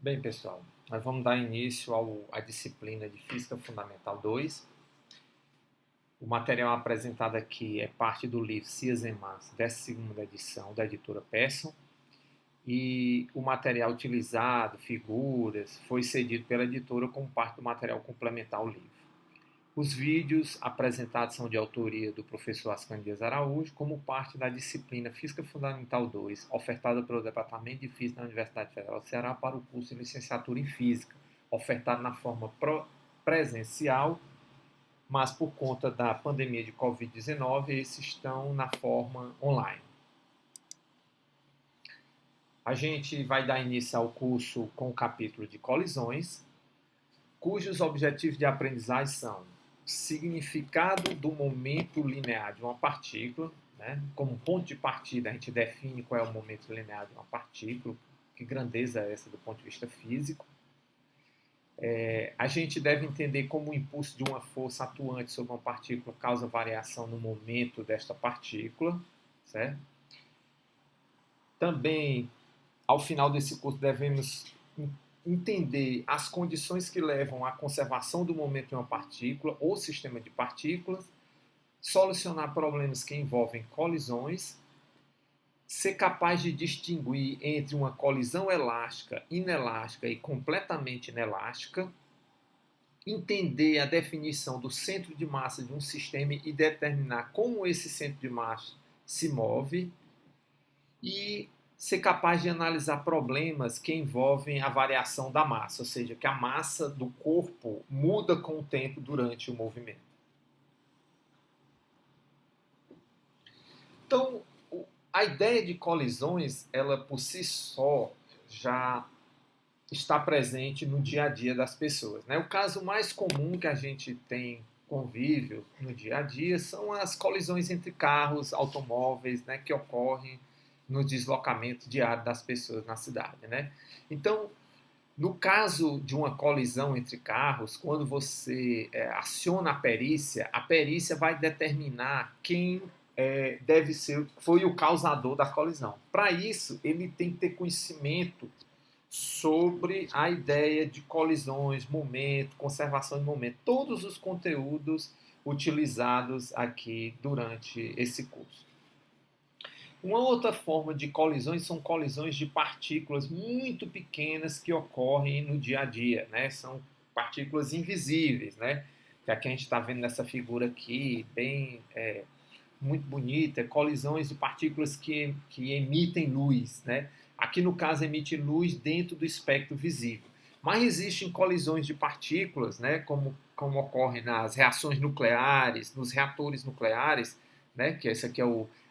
Bem, pessoal, nós vamos dar início à disciplina de Física Fundamental 2. O material apresentado aqui é parte do livro Cias e Mass, 12ª edição, da editora Pearson. E o material utilizado, figuras, foi cedido pela editora como parte do material complementar ao livro. Os vídeos apresentados são de autoria do professor Ascanio Dias Araújo, como parte da disciplina Física Fundamental 2, ofertada pelo Departamento de Física da Universidade Federal do Ceará para o curso de Licenciatura em Física, ofertado na forma presencial, mas por conta da pandemia de Covid-19, esses estão na forma online. A gente vai dar início ao curso com o capítulo de colisões, cujos objetivos de aprendizagem são significado do momento linear de uma partícula, né? Como ponto de partida, a gente define qual é o momento linear de uma partícula, que grandeza é essa do ponto de vista físico. A gente deve entender como o impulso de uma força atuante sobre uma partícula causa variação no momento desta partícula, certo? Também, ao final desse curso, devemos entender as condições que levam à conservação do momento de uma partícula ou sistema de partículas, solucionar problemas que envolvem colisões, ser capaz de distinguir entre uma colisão elástica, inelástica e completamente inelástica, entender a definição do centro de massa de um sistema e determinar como esse centro de massa se move, e ser capaz de analisar problemas que envolvem a variação da massa, ou seja, que a massa do corpo muda com o tempo durante o movimento. Então, a ideia de colisões, ela por si só já está presente no dia a dia das pessoas, né? O caso mais comum que a gente tem convívio no dia a dia são as colisões entre carros, automóveis, né, que ocorrem no deslocamento diário das pessoas na cidade, né? Então, no caso de uma colisão entre carros, quando você aciona a perícia vai determinar quem foi o causador da colisão. Para isso, ele tem que ter conhecimento sobre a ideia de colisões, momento, conservação de momento, todos os conteúdos utilizados aqui durante esse curso. Uma outra forma de colisões são colisões de partículas muito pequenas que ocorrem no dia a dia, né? São partículas invisíveis, né? Que aqui a gente está vendo nessa figura aqui, bem muito bonita, colisões de partículas que emitem luz, né? Aqui no caso emite luz dentro do espectro visível. Mas existem colisões de partículas, né? Como ocorre nas reações nucleares, nos reatores nucleares, né? Que esse aqui é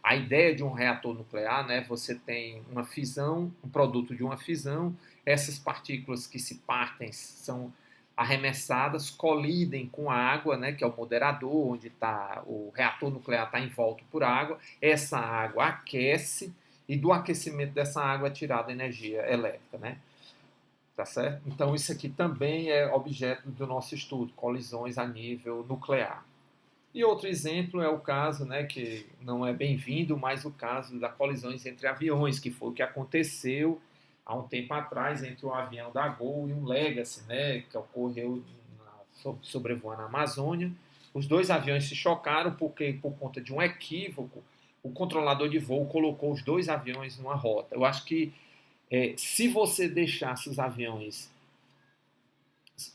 a ideia de um reator nuclear, né? Você tem uma fissão, um produto de uma fissão, essas partículas que se partem são arremessadas, colidem com a água, né? Que é o moderador, onde o reator nuclear está envolto por água, essa água aquece e do aquecimento dessa água é tirada energia elétrica, né? Tá certo? Então isso aqui também é objeto do nosso estudo, colisões a nível nuclear. E outro exemplo é o caso, né, que não é bem-vindo, mas o caso das colisões entre aviões, que foi o que aconteceu há um tempo atrás entre um avião da Gol e um Legacy, né, que ocorreu sobrevoando a Amazônia. Os dois aviões se chocaram porque, por conta de um equívoco, o controlador de voo colocou os dois aviões numa rota. Eu acho que se você deixasse os aviões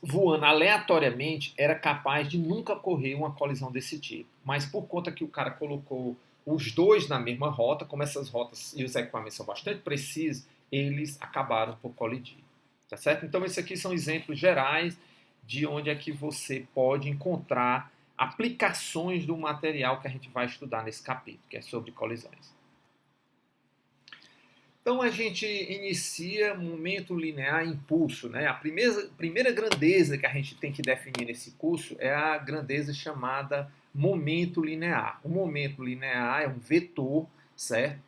voando aleatoriamente, era capaz de nunca ocorrer uma colisão desse tipo. Mas por conta que o cara colocou os dois na mesma rota, como essas rotas e os equipamentos são bastante precisos, eles acabaram por colidir. Tá certo? Então, esses aqui são exemplos gerais de onde é que você pode encontrar aplicações do material que a gente vai estudar nesse capítulo, que é sobre colisões. Então a gente inicia momento linear impulso, né? A primeira grandeza que a gente tem que definir nesse curso é a grandeza chamada momento linear. O momento linear é um vetor, certo?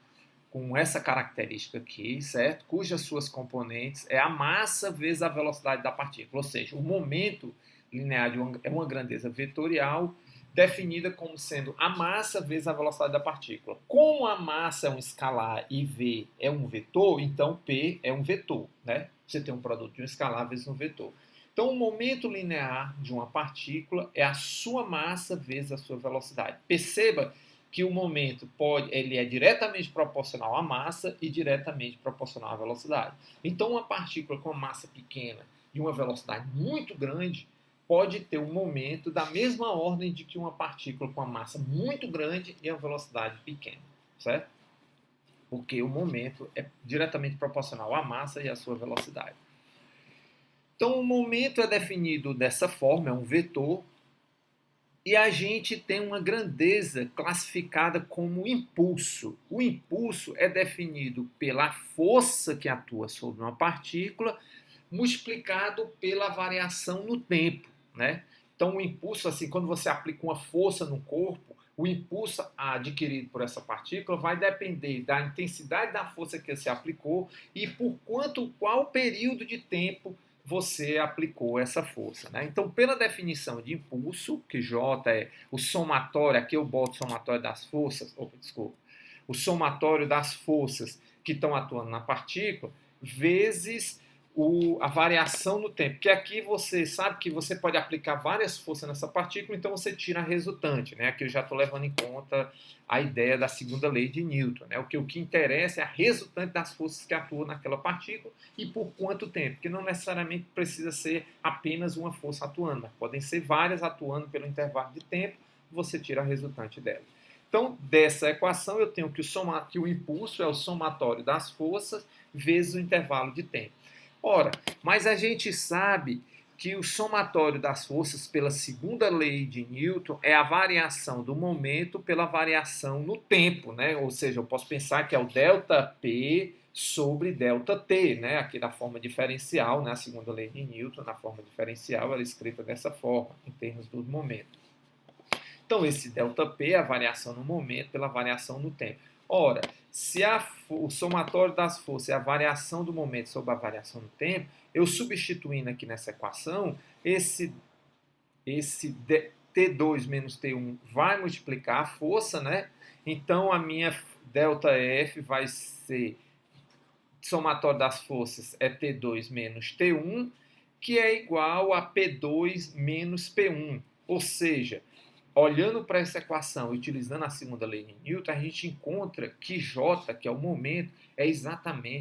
Com essa característica aqui, certo? Cujas suas componentes é a massa vezes a velocidade da partícula. Ou seja, o momento linear é uma grandeza vetorial definida como sendo a massa vezes a velocidade da partícula. Como a massa é um escalar e v é um vetor, então P é um vetor, né? Você tem um produto de um escalar vezes um vetor. Então, o momento linear de uma partícula é a sua massa vezes a sua velocidade. Perceba que o momento ele é diretamente proporcional à massa e diretamente proporcional à velocidade. Então, uma partícula com uma massa pequena e uma velocidade muito grande pode ter um momento da mesma ordem de que uma partícula com uma massa muito grande e uma velocidade pequena, certo? Porque o momento é diretamente proporcional à massa e à sua velocidade. Então, o momento é definido dessa forma, é um vetor, e a gente tem uma grandeza classificada como impulso. O impulso é definido pela força que atua sobre uma partícula, multiplicado pela variação no tempo, né? Então, o impulso, assim, quando você aplica uma força no corpo, o impulso adquirido por essa partícula vai depender da intensidade da força que você aplicou e por qual período de tempo você aplicou essa força, né? Então, pela definição de impulso, que J é o somatório, aqui eu boto o somatório das forças, o somatório das forças que estão atuando na partícula, vezes a variação no tempo. Porque aqui você sabe que você pode aplicar várias forças nessa partícula, então você tira a resultante, né? Aqui eu já estou levando em conta a ideia da segunda lei de Newton, né? O que interessa é a resultante das forças que atuam naquela partícula e por quanto tempo, porque não necessariamente precisa ser apenas uma força atuando, mas podem ser várias atuando pelo intervalo de tempo, você tira a resultante dela. Então, dessa equação, eu tenho que o impulso é o somatório das forças vezes o intervalo de tempo. Ora, mas a gente sabe que o somatório das forças pela segunda lei de Newton é a variação do momento pela variação no tempo, né? Ou seja, eu posso pensar que é o ΔP sobre ΔT, né? Aqui na forma diferencial, né? A segunda lei de Newton, na forma diferencial, ela é escrita dessa forma, em termos do momento. Então, esse ΔP é a variação no momento pela variação no tempo. Ora, se o somatório das forças é a variação do momento sobre a variação do tempo, eu substituindo aqui nessa equação, esse T2 menos T1 vai multiplicar a força, né? Então, a minha ΔF vai ser somatório das forças é T2 menos T1, que é igual a P2 menos P1. Ou seja, olhando para essa equação e utilizando a segunda lei de Newton, a gente encontra que J, que é o momento,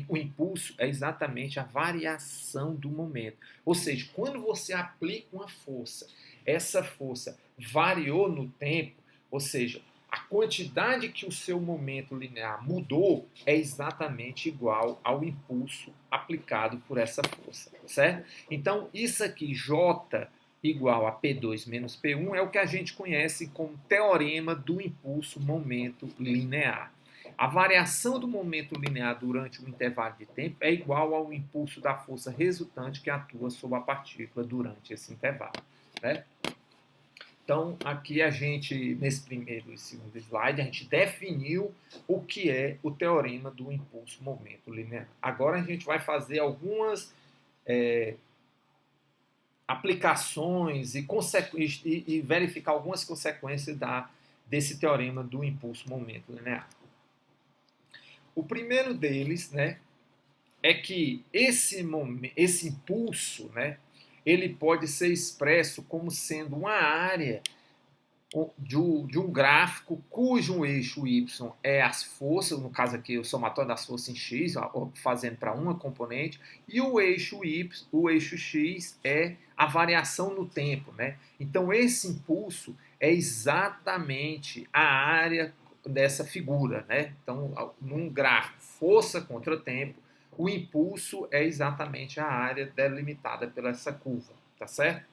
o impulso é exatamente a variação do momento. Ou seja, quando você aplica uma força, essa força variou no tempo, ou seja, a quantidade que o seu momento linear mudou é exatamente igual ao impulso aplicado por essa força, certo? Então, isso aqui, J igual a P2 menos P1 é o que a gente conhece como teorema do impulso-momento linear. A variação do momento linear durante um intervalo de tempo é igual ao impulso da força resultante que atua sobre a partícula durante esse intervalo, né? Então, aqui a gente, nesse primeiro e segundo slide, a gente definiu o que é o teorema do impulso-momento linear. Agora a gente vai fazer algumas aplicações e verificar algumas consequências desse teorema do impulso-momento linear. O primeiro deles, né, é que esse impulso, né, ele pode ser expresso como sendo uma área de um gráfico cujo eixo y é as forças, no caso aqui o somatório das forças em x, fazendo para uma componente, e o eixo x é a variação no tempo, né? Então esse impulso é exatamente a área dessa figura, né? Então, num gráfico força contra tempo, o impulso é exatamente a área delimitada pela essa curva, tá certo?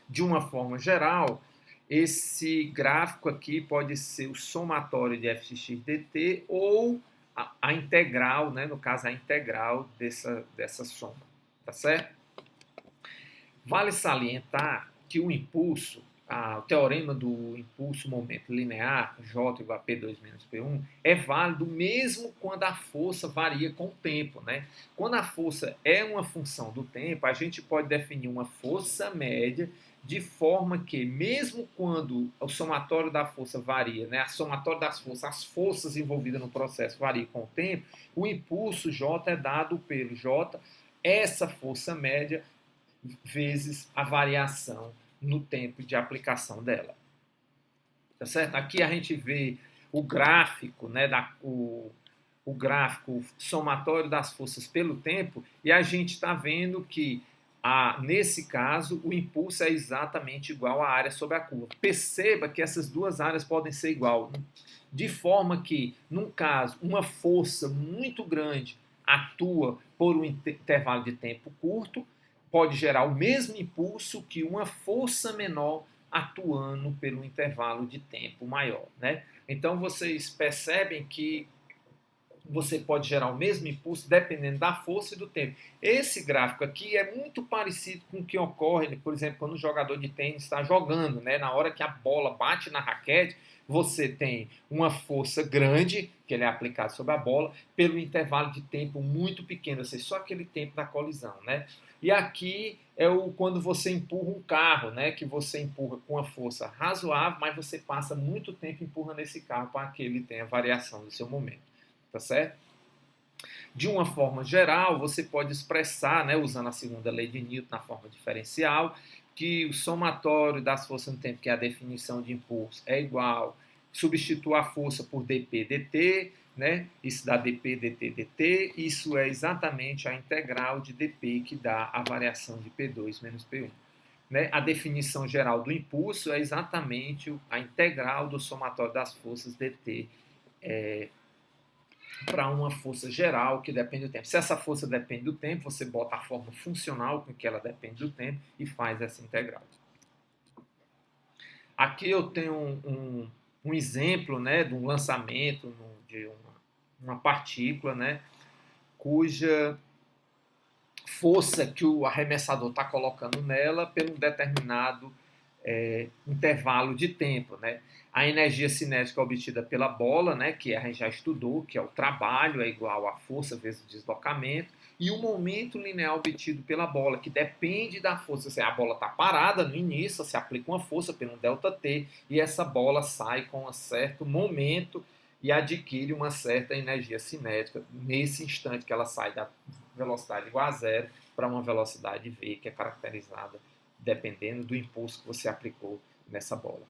De uma forma geral, esse gráfico aqui pode ser o somatório de f de x dt ou a integral, né? No caso, a integral dessa soma, tá certo? Vale salientar que o impulso, o teorema do impulso-momento linear, J igual a P2 menos P1, é válido mesmo quando a força varia com o tempo, né? Quando a força é uma função do tempo, a gente pode definir uma força média de forma que, mesmo quando o somatório da força varia, né, a somatória das forças, as forças envolvidas no processo variam com o tempo, o impulso J é dado pelo J, essa força média, vezes a variação no tempo de aplicação dela. Tá certo? Aqui a gente vê o gráfico, né, o gráfico somatório das forças pelo tempo, e a gente está vendo que, nesse caso, o impulso é exatamente igual à área sobre a curva. Perceba que essas duas áreas podem ser igual, de forma que, num caso, uma força muito grande atua por um intervalo de tempo curto, pode gerar o mesmo impulso que uma força menor atuando pelo intervalo de tempo maior, né? Então vocês percebem que você pode gerar o mesmo impulso dependendo da força e do tempo. Esse gráfico aqui é muito parecido com o que ocorre, por exemplo, quando o jogador de tênis está jogando, né? Na hora que a bola bate na raquete, você tem uma força grande, que ele é aplicado sobre a bola, pelo intervalo de tempo muito pequeno, ou seja, só aquele tempo da colisão, né? E aqui é quando você empurra um carro, né? Que você empurra com uma força razoável, mas você passa muito tempo empurrando esse carro para que ele tenha variação do seu momento. Tá certo? De uma forma geral, você pode expressar, né, usando a segunda lei de Newton na forma diferencial, que o somatório das forças no tempo, que é a definição de impulso, é igual, substitua a força por dp dt, né? Isso dá dp dt dt, isso é exatamente a integral de dp que dá a variação de P2 menos P1. Né? A definição geral do impulso é exatamente a integral do somatório das forças dt para uma força geral que depende do tempo. Se essa força depende do tempo, você bota a forma funcional com que ela depende do tempo e faz essa integral. Aqui eu tenho um exemplo, né, de um lançamento de uma partícula, né, cuja força que o arremessador está colocando nela pelo um determinado intervalo de tempo, né? A energia cinética obtida pela bola, né, que a gente já estudou, que é o trabalho, é igual a força vezes o deslocamento, e o momento linear obtido pela bola, que depende da força. Seja, a bola está parada no início, você aplica uma força pelo ΔT, e essa bola sai com um certo momento e adquire uma certa energia cinética nesse instante que ela sai da velocidade igual a zero para uma velocidade v, que é caracterizada dependendo do impulso que você aplicou nessa bola.